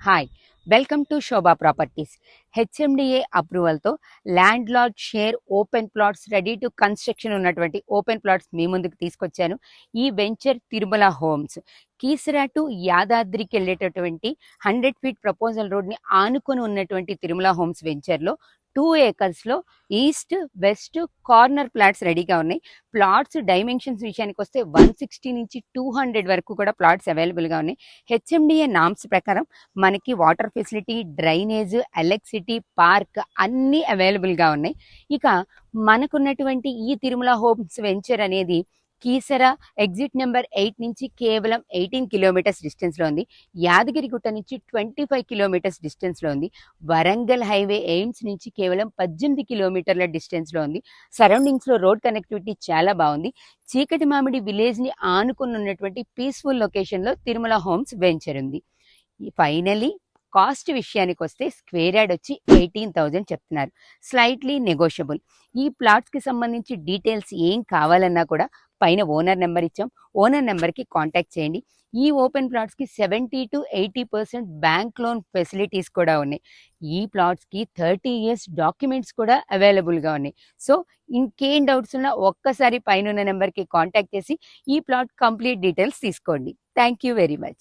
Hi, welcome to Shobha properties. HMDA అప్రూవల్తో land lord share open plots ready to construction ఉన్నటువంటి open plots మీ ముందుకు తీసుకొచ్చాను. ఈ venture Tirumala homes Keesara to యాదాద్రికి వెళ్ళేటటువంటి 100 ఫీట్ ప్రపోజల్ రోడ్ని ఆనుకొని ఉన్నటువంటి తిరుమల హోమ్స్ వెంచర్లో 2 ఏకర్స్లో ఈస్ట్ వెస్ట్ కార్నర్ ప్లాట్స్ రెడీగా ఉన్నాయి. ప్లాట్స్ డైమెన్షన్స్ విషయానికి వస్తే 160 నుంచి 200 వరకు కూడా ప్లాట్స్ అవైలబుల్గా ఉన్నాయి. హెచ్ఎండిఏ నామ్స్ ప్రకారం మనకి water facility, drainage, electricity, park అన్నీ అవైలబుల్గా ఉన్నాయి. ఇక మనకున్నటువంటి ఈ తిరుమల హోమ్స్ వెంచర్ అనేది కీసర ఎగ్జిట్ నెంబర్ 8 నుంచి కేవలం 18 కిలోమీటర్స్ డిస్టెన్స్లో ఉంది. యాదగిరిగుట్ట నుంచి 25 కిలోమీటర్స్ డిస్టెన్స్లో ఉంది. వరంగల్ హైవే ఎయిమ్స్ నుంచి కేవలం 18 కిలోమీటర్ల డిస్టెన్స్లో ఉంది. సరౌండింగ్స్లో రోడ్ కనెక్టివిటీ చాలా బాగుంది. చీకటి మామిడి విలేజ్ని ఆనుకుని ఉన్నటువంటి పీస్ఫుల్ లొకేషన్లో తిరుమల హోమ్స్ వెంచర్ ఉంది. ఫైనలీ కాస్ట్ విషయానికి వస్తే స్క్వేర్ యార్డ్ వచ్చి 18,000 చెప్తున్నారు. Slightly negotiable. ఈ ప్లాట్స్కి సంబంధించి డీటెయిల్స్ ఏం కావాలన్నా కూడా పైన ఓనర్ నెంబర్ ఇచ్చాం. ఓనర్ నెంబర్కి కాంటాక్ట్ చేయండి. ఈ ఓపెన్ ప్లాట్స్కి 70 to 80% బ్యాంక్ లోన్ ఫెసిలిటీస్ కూడా ఉన్నాయి. ఈ ప్లాట్స్కి 30 years డాక్యుమెంట్స్ కూడా అవైలబుల్గా ఉన్నాయి. సో ఇంకేం డౌట్స్ ఉన్నా ఒక్కసారి పైన నెంబర్కి కాంటాక్ట్ చేసి ఈ ప్లాట్ కంప్లీట్ డీటెయిల్స్ తీసుకోండి. Thank you very much.